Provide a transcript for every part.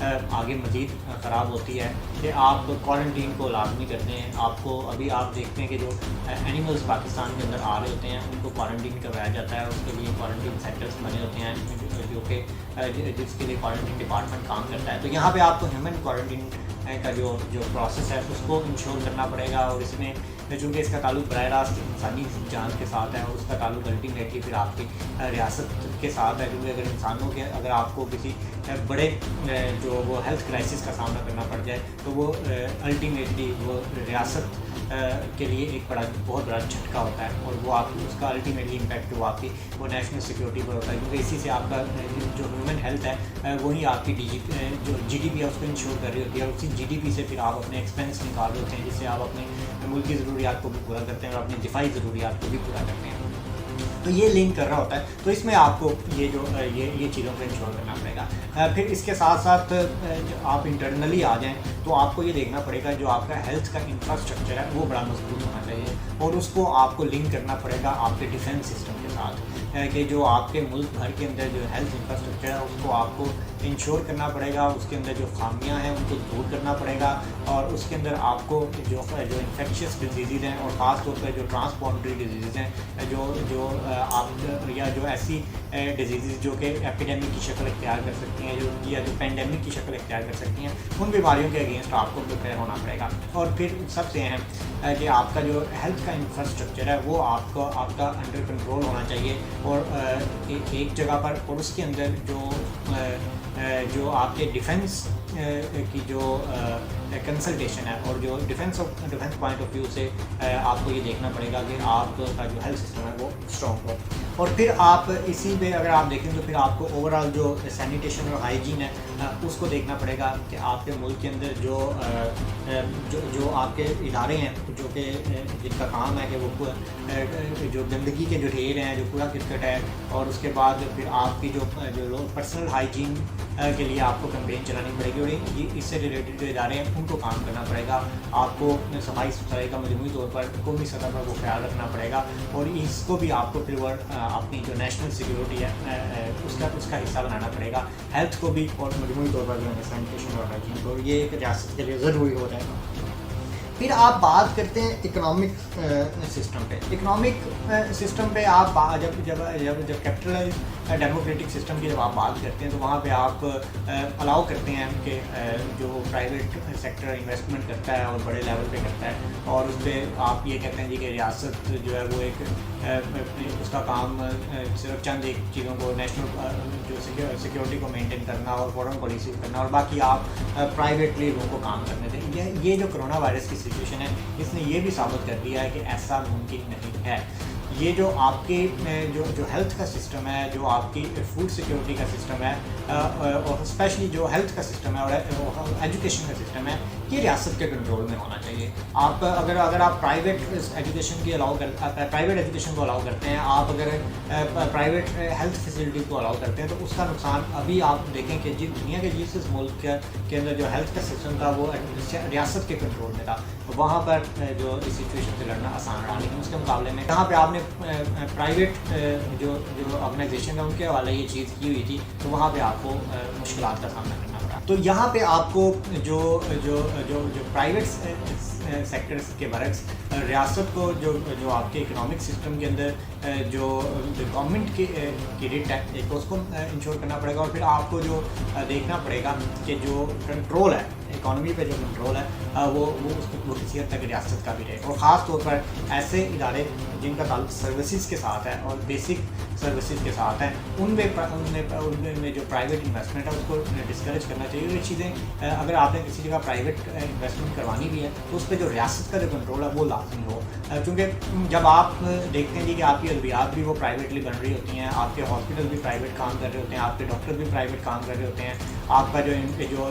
آگے مزید خراب ہوتی ہے کہ آپ کوارنٹین کو لازمی کرتے ہیں. آپ کو ابھی آپ دیکھتے ہیں کہ جو اینیملز پاکستان کے اندر آ رہے ہوتے ہیں ان کو کوارنٹین کروایا جاتا ہے. اس کے لیے کوارنٹین سینٹرز بنے ہوتے ہیں جو کہ جس کے لیے کوارنٹین ڈپارٹمنٹ کام کرتا ہے. تو یہاں پہ آپ کو ہیومن کوارنٹین کا جو پروسیس ہے اس کو انشور کرنا پڑے گا. اور اس میں چونکہ اس کا تعلق براہ راست انسانی جان کے ساتھ ہے اور اس کا تعلق الٹیمیٹلی پھر آپ کی ریاست کے ساتھ ہے. کیونکہ اگر انسانوں کے اگر آپ کو کسی بڑے جو وہ ہیلتھ کرائسس کا سامنا کرنا پڑ جائے تو وہ الٹیمیٹلی وہ ریاست کے لیے ایک بہت بڑا جھٹکا ہوتا ہے. اور وہ آپ اس کا الٹیمیٹلی امپیکٹ وہ آپ کی وہ نیشنل سیکورٹی پر ہوتا ہے. کیونکہ اسی سے آپ کا جو ہیومن ہیلتھ ہے وہی آپ کی جو جی ڈی پی ہے اس کو انشور کر رہی ہوتی ہے. اور اسی جی ڈی پی سے پھر آپ اپنے ایکسپینس نکال رہے ہوتے ہیں جس سے آپ اپنے ملک کی ضروریات کو بھی پورا کرتے ہیں اور اپنی دفاعی ضروریات کو بھی پورا کرتے ہیں. تو یہ لنک کر رہا ہوتا ہے. تو اس میں آپ کو یہ چیزوں کو انشور کرنا پڑے گا. پھر اس کے ساتھ ساتھ آپ انٹرنلی آ جائیں تو آپ کو یہ دیکھنا پڑے گا جو آپ کا ہیلتھ کا انفراسٹرکچر ہے وہ بڑا مضبوط ہونا چاہیے. اور اس کو آپ کو لنک کرنا پڑے گا آپ کے ڈیفینس سسٹم کے ساتھ کہ جو آپ کے ملک بھر کے اندر جو ہیلتھ انفراسٹرکچر ہے اس کو آپ کو انشور کرنا پڑے گا. اس کے اندر جو خامیاں ہیں ان کو دور کرنا پڑے گا. اور اس کے اندر آپ کو جو انفیکشس ڈیزیز ہیں اور خاص طور پہ جو ٹرانسپورٹری ڈیزیز ہیں جو آپ یا جو ایسی ڈیزیزز جو کہ ایپیڈیمک کی شکل اختیار کر سکتی ہیں جو پینڈیمک کی شکل اختیار کر سکتی ہیں ان بیماریوں کے اگینسٹ آپ کو پریپیئر ہونا پڑے گا. اور پھر سب سے اہم کہ آپ کا جو ہیلتھ کا انفراسٹرکچر ہے وہ آپ کا انڈر کنٹرول ہونا چاہیے. اور ایک جگہ پر اور اس کے اندر جو آپ کے ڈیفنس کی جو کنسلٹیشن ہے اور جو ڈیفنس پوائنٹ آف ویو سے آپ کو یہ دیکھنا پڑے گا کہ آپ کا جو ہیلتھ سسٹم ہے وہ اسٹرانگ ہو. اور پھر آپ اسی پہ اگر آپ دیکھیں تو پھر آپ کو اوور آل جو سینیٹیشن اور ہائیجین ہے اس کو دیکھنا پڑے گا کہ آپ کے ملک کے اندر جو آپ کے ادارے ہیں جو کہ جن کا کام ہے کہ وہ جو گندگی کے جو ڈھیر ہیں جو کوڑا کرکٹ ہے اور اس کے بعد پھر آپ کی جو پرسنل ہائیجین کے لیے آپ کو کمپین چلانی پڑے گی. اور اس سے ریلیٹڈ جو ادارے ہیں ان کو کام کرنا پڑے گا. آپ کو صفائی ستھرائی کا مجموعی طور پر قومی سطح پر وہ خیال رکھنا پڑے گا. اور اس کو بھی آپ کو پھر اپنی جو نیشنل سیکورٹی ہے اس کا حصہ بنانا پڑے گا. ہیلتھ کو بھی اور مجموعی طور پر جو ہے سینیٹیشن اور ہائیجین کو یہ ایک ریاست کے لیے ضروری ہو جائے گا. پھر آپ بات کرتے ہیں اکنامک سسٹم پہ. اکنامک سسٹم پہ آپ جب کیپٹلائز ڈیموکریٹک سسٹم کی جب آپ بات کرتے ہیں تو وہاں پہ آپ الاؤ کرتے ہیں کہ جو پرائیویٹ سیکٹر انویسٹمنٹ کرتا ہے اور بڑے لیول پہ کرتا ہے اور اس پہ آپ یہ کہتے ہیں جی کہ ریاست جو ہے وہ ایک اس کا کام صرف چند ایک چیزوں کو نیشنل جو سیکورٹی کو مینٹین کرنا اور فورن پالیسی کرنا اور باقی آپ پرائیویٹلی لوگوں کو کام کرنے دیں. یہ جو کرونا وائرس کی سچویشن ہے اس نے یہ بھی ثابت کر دیا ہے کہ ایسا ممکن نہیں ہے. یہ جو آپ کے جو ہیلتھ کا سسٹم ہے جو آپ کی فوڈ سیکورٹی کا سسٹم ہے اور اسپیشلی جو ہیلتھ کا سسٹم ہے اور ایجوکیشن کا سسٹم ہے یہ ریاست کے کنٹرول میں ہونا چاہیے. آپ اگر آپ پرائیویٹ ایجوکیشن پرائیویٹ ایجوکیشن کو الاؤ کرتے ہیں آپ اگر پرائیویٹ ہیلتھ فیسلٹی کو الاؤ کرتے ہیں تو اس کا نقصان ابھی آپ دیکھیں کہ دنیا کے جس ملک کے اندر جو ہیلتھ کا سسٹم تھا وہ ریاست کے کنٹرول میں تھا وہاں پر جو اس سچویشن سے لڑنا آسان رہا. لیکن اس کے مقابلے میں جہاں پہ آپ نے پرائیویٹ جو آرگنائزیشن ہے ان کے حوالے یہ چیز کی ہوئی تھی تو وہاں پہ آپ کو مشکلات کا سامنا کرنا پڑا. تو یہاں پہ آپ کو جو پرائیویٹ سیکٹرز کے برعکس ریاست کو جو آپ کے اکنامک سسٹم کے اندر جو گورنمنٹ کی ریٹ ہے ایک اس کو انشور کرنا پڑے گا. اور پھر آپ کو جو دیکھنا پڑے گا کہ جو کنٹرول ہے اکانومی پہ جو کنٹرول ہے وہ کسی حد تک ریاست کا بھی رہے. اور خاص طور پر ایسے ادارے جن کا تعلق سروسز کے ساتھ ہے اور بیسک سروسز کے ساتھ ہیں ان میں جو پرائیویٹ انویسٹمنٹ ہے اس کو ڈسکریج کرنا چاہیے. یہ چیزیں اگر آپ نے کسی جگہ پرائیویٹ انویسٹمنٹ کروانی بھی ہے تو اس پہ جو ریاست کا جو کنٹرول ہے وہ لازمی ہو. کیونکہ جب آپ دیکھتے ہیں کہ آپ کی ادویات بھی وہ پرائیویٹلی بن رہی ہوتی ہیں آپ کے ہاسپٹل بھی پرائیویٹ کام کر رہے ہوتے ہیں آپ کے ڈاکٹر بھی پرائیویٹ کام کر رہے ہوتے ہیں آپ کا جو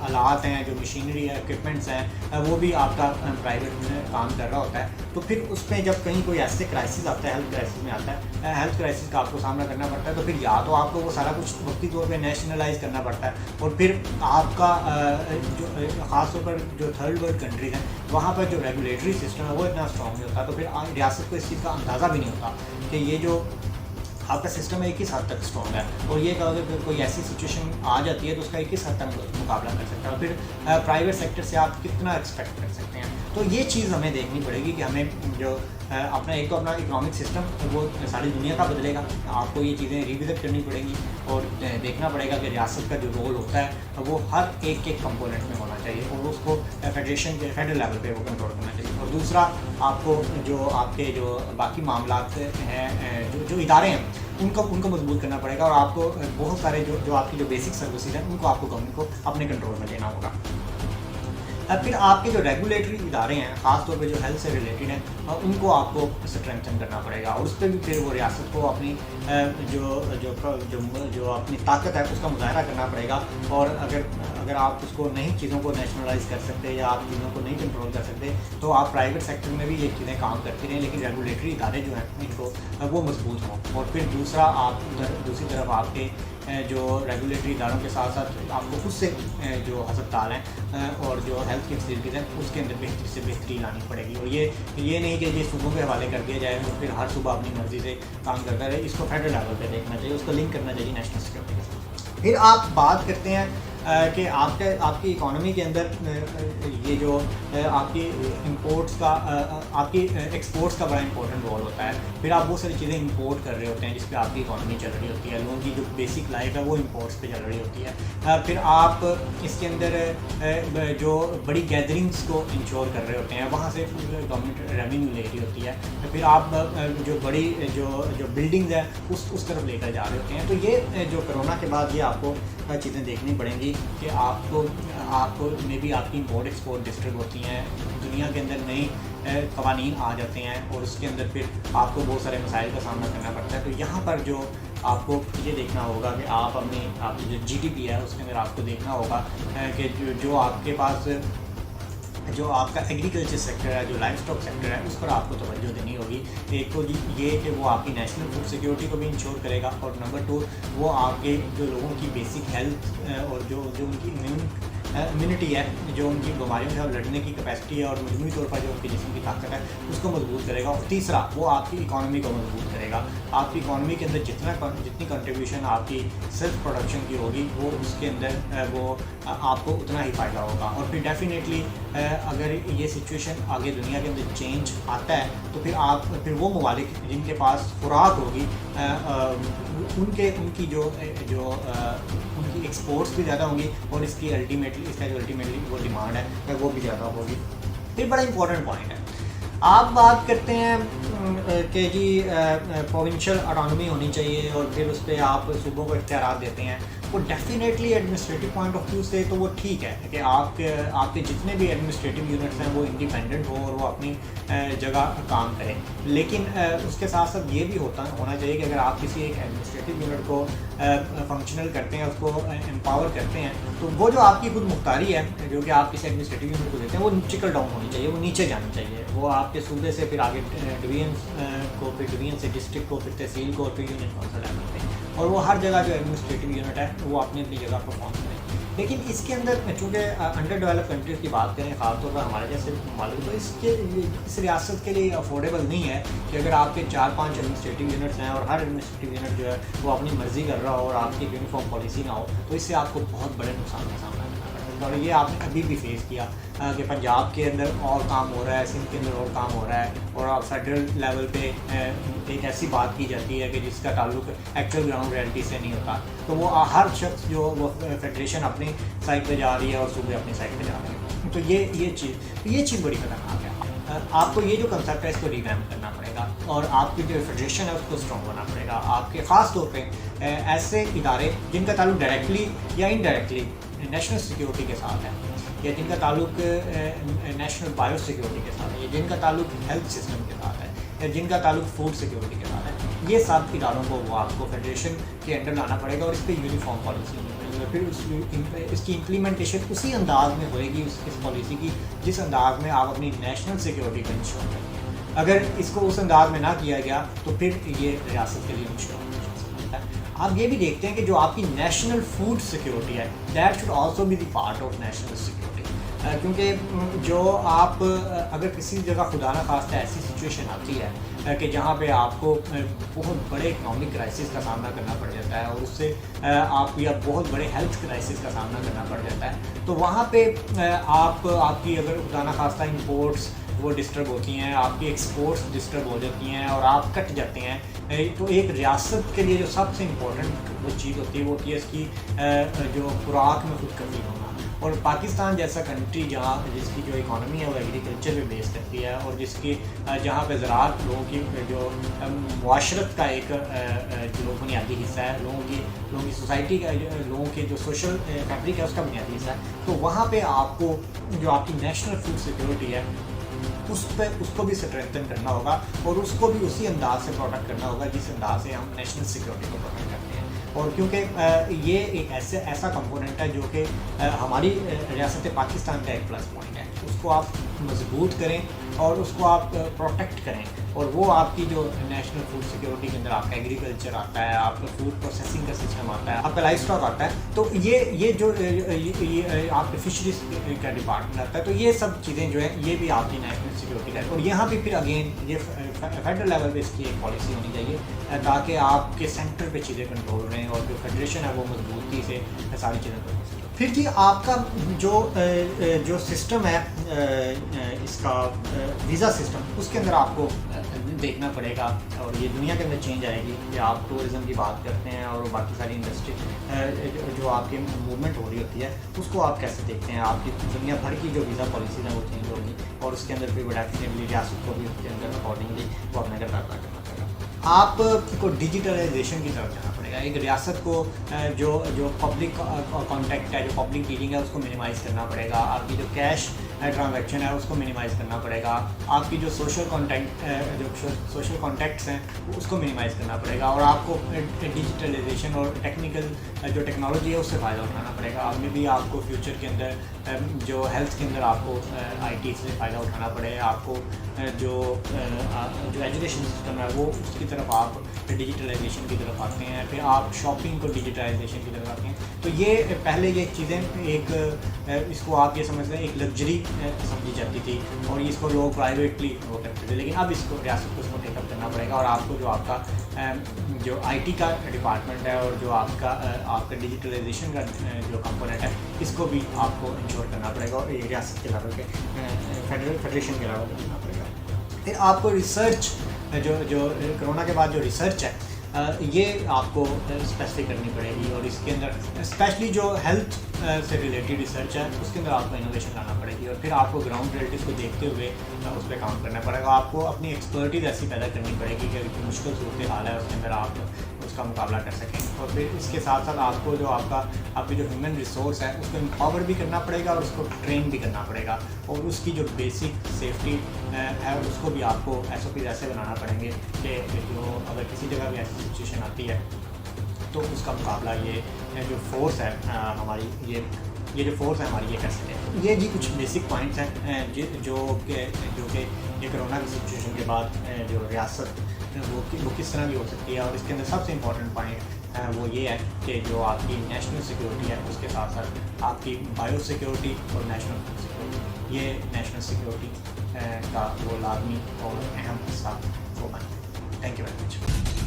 آلات ہیں جو مشینری ہے اکوپمنٹس ہیں وہ بھی آپ کا پرائیویٹ کام کر رہا ہوتا ہے. تو پھر اس میں جب کہیں کوئی ایسے کرائسس آتا ہے ہیلتھ کرائسس میں آتا ہے ہیلتھ کرائسس کا آپ کو سامنا کرنا پڑتا ہے تو پھر یا تو آپ کو وہ سارا کچھ وقتی طور پہ نیشنلائز کرنا پڑتا ہے اور پھر آپ کا جو خاص طور پر جو تھرڈ ورلڈ کنٹریز ہیں وہاں پر جو ریگولیٹری سسٹم ہے وہ اتنا اسٹرانگ نہیں ہوتا. تو پھر ریاست کو اس چیز کا اندازہ بھی نہیں ہوتا کہ یہ جو آپ کا سسٹم ایک ہی حد تک اسٹرانگ ہے، اور یہ کہ اگر کوئی ایسی سچویشن آ جاتی ہے تو اس کا ایک ہی حد تک مقابلہ کر سکتا ہے، اور پھر پرائیویٹ سیکٹر سے آپ کتنا ایکسپیکٹ کر سکتے ہیں. تو یہ چیز ہمیں دیکھنی پڑے گی کہ ہمیں جو اپنا ایک تو اپنا اکنامک سسٹم وہ ساری دنیا کا بدلے گا، آپ کو یہ چیزیں ریوزٹ کرنی پڑیں گی اور دیکھنا پڑے گا کہ ریاست کا جو رول ہوتا ہے وہ ہر ایک کمپوننٹ میں ہونا چاہیے، اور اس کو فیڈریشن کے فیڈرل لیول پہ وہ کنٹرول کرنا چاہیے. اور دوسرا آپ کو جو آپ کے جو باقی معاملات ہیں جو ادارے ہیں ان کو مضبوط کرنا پڑے گا، اور آپ کو بہت سارے جو آپ کی جو بیسک سروسز ہیں ان کو آپ کو گورنمنٹ کو اپنے کنٹرول میں لینا ہوگا. پھر آپ کے جو ریگولیٹری ادارے ہیں خاص طور پہ جو ہیلتھ سے ریلیٹڈ ہیں ان کو آپ کو اسٹرینتھن کرنا پڑے گا، اور اس پہ بھی پھر وہ ریاست کو اپنی جو اپنی طاقت ہے اس کا مظاہرہ کرنا پڑے گا. اور اگر آپ اس کو نہیں چیزوں کو نیشنلائز کر سکتے یا آپ چیزوں کو نہیں کنٹرول کر سکتے تو آپ پرائیویٹ سیکٹر میں بھی یہ چیزیں کام کرتی رہیں، لیکن ریگولیٹری ادارے جو ہیں ان کو وہ مضبوط ہوں. اور پھر دوسرا آپ دوسری طرف آپ کے جو ریگولیٹری اداروں کے ساتھ ساتھ آپ کو خود سے جو ہسپتال ہیں اور جو ہیلتھ کی فیسلٹیز ہیں اس کے اندر بہتری سے بہتری لانی پڑے گی. اور یہ نہیں کہ یہ صوبوں کے حوالے کر دیا جائے اور پھر ہر صوبہ اپنی مرضی سے کام کرتا رہے، اس کو فیڈرل لیول پہ دیکھنا چاہیے، اس کو لنک کرنا چاہیے نیشنل سیکورٹی کے ساتھ. پھر آپ بات کرتے ہیں کہ آپ کی اکانومی کے اندر یہ جو آپ کی امپورٹس کا آپ کی ایکسپورٹس کا بڑا امپورٹنٹ رول ہوتا ہے. پھر آپ بہت ساری چیزیں امپورٹ کر رہے ہوتے ہیں جس پہ آپ کی اکانومی چل رہی ہوتی ہے، لوگوں کی جو بیسک لائف ہے وہ امپورٹس پہ چل رہی ہوتی ہے. پھر آپ اس کے اندر جو بڑی گیدرنگس کو انشور کر رہے ہوتے ہیں، وہاں سے گورنمنٹ ریونیو لے رہی ہوتی ہے. پھر آپ جو بڑی جو بلڈنگز ہیں اس طرف لے کر جا رہے ہوتے ہیں. تو یہ جو کرونا کے بعد یہ آپ کو چیزیں دیکھنی پڑیں گی کہ آپ کو میں بھی آپ کی امپورٹ ایکسپورٹ ڈسٹرب ہوتی ہیں، دنیا کے اندر نئی قوانین آ جاتے ہیں اور اس کے اندر پھر آپ کو بہت سارے مسائل کا سامنا کرنا پڑتا ہے. تو یہاں پر جو آپ کو یہ دیکھنا ہوگا کہ آپ کی جو جی ڈی پی ہے اس کے اندر آپ کو دیکھنا ہوگا کہ جو آپ کے پاس جو آپ کا ایگریکلچر سیکٹر ہے، جو لائف اسٹاک سیکٹر ہے، اس پر آپ کو توجہ دینی ہوگی. ایک تو یہ کہ وہ آپ کی نیشنل فوڈ سیکورٹی کو بھی انشور کرے گا، اور نمبر 2 وہ آپ کے جو لوگوں کی بیسک ہیلتھ اور جو ان کی امیونٹی ہے، جو ان کی بیماریوں سے لڑنے کی کیپیسٹی ہے اور مجموعی طور پر جو ان کی جسم کی طاقت ہے اس کو مضبوط کرے گا. اور تیسرا وہ آپ کی اکانومی کو مضبوط کرے گا. آپ کی اکانومی کے اندر جتنی کنٹریبیوشن آپ کی سیلف پروڈکشن کی ہوگی وہ اس کے اندر وہ آپ کو اتنا ہی فائدہ ہوگا. اور پھر ڈیفینیٹلی اگر یہ سچویشن آگے دنیا کے اندر چینج آتا ہے تو پھر وہ ممالک جن کے پاس خوراک ہوگی ان کی جو ان کی ایکسپورٹس بھی زیادہ ہوں گی اور اس کا جو الٹیمیٹلی وہ ڈیمانڈ ہے وہ بھی زیادہ ہوگی. پھر بڑا امپورٹنٹ پوائنٹ ہے، آپ بات کرتے ہیں کہ جی پروونشل اٹانومی ہونی چاہیے اور پھر اس پہ آپ صوبوں کو اختیارات دیتے ہیں. وہ definitely administrative point of view سے تو وہ ٹھیک ہے کہ آپ کے جتنے بھی ایڈمنسٹریٹو یونٹس ہیں وہ انڈیپینڈنٹ ہو اور وہ اپنی جگہ کام کریں. لیکن اس کے ساتھ ساتھ یہ بھی ہونا چاہیے کہ اگر آپ کسی ایک ایڈمنسٹریٹو یونٹ کو فنکشنل کرتے ہیں، اس کو امپاور کرتے ہیں، تو وہ جو آپ کی خود مختاری ہے جو کہ آپ کسی ایڈمنسٹریٹو یونٹ کو دیتے ہیں وہ ٹرکل ڈاؤن ہونی چاہیے، وہ نیچے جانی چاہیے. وہ آپ کے صوبے سے پھر آگے ڈویژن کو، پھر ڈویژن سے ڈسٹرکٹ کو، پھر تحصیل کو، پھر یونین کونسل کرتے ہیں، اور وہ ہر جگہ جو ایڈمنسٹریٹو یونٹ ہے وہ اپنی جگہ پرفارم کریں. لیکن اس کے اندر چونکہ انڈر ڈیولپ کنٹریز کی بات کریں، خاص طور پر ہمارے جیسے ممالک، تو اس ریاست کے لیے افورڈیبل نہیں ہے کہ اگر آپ کے 4-5 ایڈمنسٹریٹو یونٹس ہیں اور ہر ایڈمنسٹریٹو یونٹ جو ہے وہ اپنی مرضی کر رہا ہو اور آپ کی یونیفارم پالیسی نہ ہو، تو اس سے آپ کو بہت بڑے نقصان کا سامنا کرنا پڑتا ہے. اور یہ آپ نے ابھی بھی فیس کیا کہ پنجاب کے اندر اور کام ہو رہا ہے، سندھ کے اندر اور کام ہو رہا ہے، اور آپ فیڈرل لیول پہ ایک ایسی بات کی جاتی ہے کہ جس کا تعلق ایکچوئل گراؤنڈ ریئلٹی سے نہیں ہوتا. تو وہ ہر شخص جو وہ فیڈریشن اپنی سائڈ پہ جا رہی ہے اور صوبے اپنی سائڈ پہ جا رہے ہیں. تو یہ چیز بڑی خطرناک ہے. آپ کو یہ جو کنسیپٹ ہے اس کو ریویمپ کرنا پڑے گا اور آپ کی جو فیڈریشن ہے اس کو اسٹرانگ بنانا پڑے گا. آپ کے خاص طور پہ ایسے ادارے جن کا تعلق ڈائریکٹلی یا انڈائریکٹلی نیشنل سیکیورٹی کے ساتھ ہے، یا جن کا تعلق نیشنل بایو سیکیورٹی کے ساتھ ہے، یا جن کا تعلق ہیلتھ سسٹم کے ساتھ ہے، یا جن کا تعلق فوڈ سیکیورٹی کے ساتھ ہے، یہ سب اداروں کو وہ آپ کو فیڈریشن کے انڈر لانا پڑے گا اور اس پہ یونیفارم پالیسی ہونی پڑے گی. پھر اس کی امپلیمنٹیشن اسی انداز میں ہوئے گی اس پالیسی کی جس انداز میں آپ اپنی نیشنل سیکیورٹی کو انشور کریں گے. اگر اس کو اس انداز میں نہ کیا گیا تو پھر یہ ریاست کے لیے مشکل ہو سکتا ہے. آپ یہ بھی دیکھتے ہیں کہ جو آپ کی نیشنل فوڈ سیکیورٹی ہے that should also be the part of national security. کیونکہ جو آپ اگر کسی جگہ خدا نہ خواستہ ایسی سچویشن آتی ہے کہ جہاں پہ آپ کو بہت بڑے اکنامک کرائسس کا سامنا کرنا پڑ جاتا ہے اور اس سے آپ یا بہت بڑے ہیلتھ کرائسس کا سامنا کرنا پڑ جاتا ہے، تو وہاں پہ آپ کی اگر خدا نخواستہ امپورٹس وہ ڈسٹرب ہوتی ہیں، آپ کی ایکسپورٹس ڈسٹرب ہو جاتی ہیں اور آپ کٹ جاتے ہیں، تو ایک ریاست کے لیے جو سب سے امپورٹنٹ وہ چیز ہوتی ہے وہ ہوتی ہے اس کی جو خوراک میں خود کفیل ہونا۔ اور پاکستان جیسا کنٹری جس کی جو اکانومی ہے وہ ایگریکلچر پہ بیس کرتی ہے اور جہاں پہ زراعت لوگوں کی جو معاشرت کا ایک جو بنیادی حصہ ہے، لوگوں کی سوسائٹی کا، لوگوں کے جو سوشل فیبرک ہے اس کا بنیادی حصہ ہے، تو وہاں پہ آپ کو جو آپ کی نیشنل فوڈ سیکورٹی ہے اس کو بھی اسٹرینتھن کرنا ہوگا اور اس کو بھی اسی انداز سے پروٹیکٹ کرنا ہوگا جس انداز سے ہم نیشنل سیکورٹی کو پروٹیکٹ کرتے ہیں۔ اور کیونکہ یہ ایک ایسا کمپوننٹ ہے جو کہ ہماری ریاست پاکستان کا ایک پلس پوائنٹ ہے، اس کو آپ مضبوط کریں اور اس کو آپ پروٹیکٹ کریں، اور وہ آپ کی جو نیشنل فوڈ سیکورٹی کے اندر آپ کا ایگریکلچر آتا ہے، آپ کا فوڈ پروسیسنگ کا سسٹم آتا ہے، آپ کا لائف اسٹاک آتا ہے، تو یہ جو آپ کے فشریز کا ڈپارٹمنٹ آتا ہے، تو یہ سب چیزیں جو ہیں یہ بھی آپ کی نیشنل سیکورٹی کا ہے۔ اور یہاں بھی پھر اگین یہ فیڈرل لیول پہ اس کی ایک پالیسی ہونی چاہیے تاکہ آپ کے سینٹر پہ چیزیں کنٹرول رہیں اور جو فیڈریشن ہے وہ مضبوطی سے ساری چیزیں کنٹرول کریں۔ پھر جی آپ کا جو سسٹم ہے اس کا ویزا سسٹم، اس کے اندر آپ کو دیکھنا پڑے گا، اور یہ دنیا کے اندر چینج آئے گی کہ آپ ٹورزم کی بات کرتے ہیں اور باقی ساری انڈسٹری جو آپ کی موومنٹ ہو رہی ہوتی ہے اس کو آپ کیسے دیکھتے ہیں۔ آپ کی دنیا بھر کی جو ویزا پالیسیز ہیں وہ چینج ہوگی اور اس کے اندر پھر ڈیفینیٹلی ریاست کو بھی اس کے اندر اکارڈنگلی وہ اپنا کردار ادا کرنا پڑے گا۔ آپ کو ڈیجیٹلائزیشن کی طرف جانا پڑے گا۔ ایک ریاست کو جو پبلک کانٹیکٹ ہے، جو پبلک ڈیلنگ ہے اس کو منیمائز کرنا پڑے گا، آپ کی جو کیش ٹرانزیکشن ہے اس کو منیمائز کرنا پڑے گا، آپ کی جو سوشل کانٹیکٹس ہیں اس کو منیمائز کرنا پڑے گا، اور آپ کو ڈیجیٹلائزیشن اور جو ٹیکنالوجی ہے اس سے فائدہ اٹھانا پڑے گا۔ اب میں بھی آپ کو فیوچر کے اندر جو ہیلتھ کے اندر آپ کو آئی ٹی سے فائدہ اٹھانا پڑے، آپ کو جو ایجوکیشن سسٹم ہے وہ اس کی طرف آپ ڈیجیٹلائزیشن کی طرف آتے ہیں، پھر آپ شاپنگ کو ڈیجیٹلائزیشن کی طرف آتے ہیں۔ تو یہ پہلے یہ چیزیں اس کو آپ یہ سمجھتے ہیں ایک لگژری سمجھی جاتی تھی اور اس کو لوگ پرائیویٹلی وہ کرتے تھے، لیکن اب اس کو ریاست کو اس کو ٹیک اپ کرنا پڑے گا، اور آپ کو جو آئی ٹی کا ڈپارٹمنٹ ہے اور جو آپ کا ڈیجیٹلائزیشن کا جو کمپوننٹ ہے اس کو بھی آپ کو انشور کرنا پڑے گا، اور یہ ریاست کے لیول پہ فیڈریشن کے لیول پہ کرنا پڑے گا۔ پھر آپ کو ریسرچ جو کرونا کے بعد جو ریسرچ ہے یہ آپ کو اسپیسیفک کرنی پڑے گی، اور اس کے اندر اسپیشلی جو ہیلتھ سے ریلیٹڈ ریسرچ ہے اس کے اندر آپ کو انوویشن لانا پڑے گی، اور پھر آپ کو گراؤنڈ ریئلٹیز کو دیکھتے ہوئے اس پہ کام کرنا پڑے گا۔ آپ کو اپنی ایکسپرٹیز ایسی پیدا کرنی پڑے گی کہ مشکل صورت حال ہے اس کے اندر آپ اس کا مقابلہ کر سکیں، اور پھر اس کے ساتھ ساتھ آپ کو جو آپ کی جو ہیومن ریسورس ہے اس کو امپاور بھی کرنا پڑے گا اور اس کو ٹرین بھی کرنا پڑے گا، اور اس کی جو بیسک سیفٹی ہے اس کو بھی آپ کو ایس او پیز ایسے بنانا پڑیں گے کہ جو اگر کسی جگہ بھی ایسی سچویشن آتی ہے تو اس کا مقابلہ یہ جو فورس ہے ہماری یہ جو فورس ہے ہماری یہ کر سکے۔ یہ جی کچھ بیسک پوائنٹس ہیں جو کہ یہ کرونا کی سچویشن کے بعد جو ریاست وہ کس طرح بھی ہو سکتی ہے، اور اس کے اندر سب سے امپورٹنٹ پوائنٹ وہ یہ ہے کہ جو آپ کی نیشنل سیکورٹی ہے اس کے ساتھ ساتھ آپ کی بایو سیکورٹی اور نیشنل فوڈ سیکورٹی، یہ نیشنل سیکورٹی کا وہ لازمی اور اہم حصہ وہ بنتا ہے۔ Thank you very much.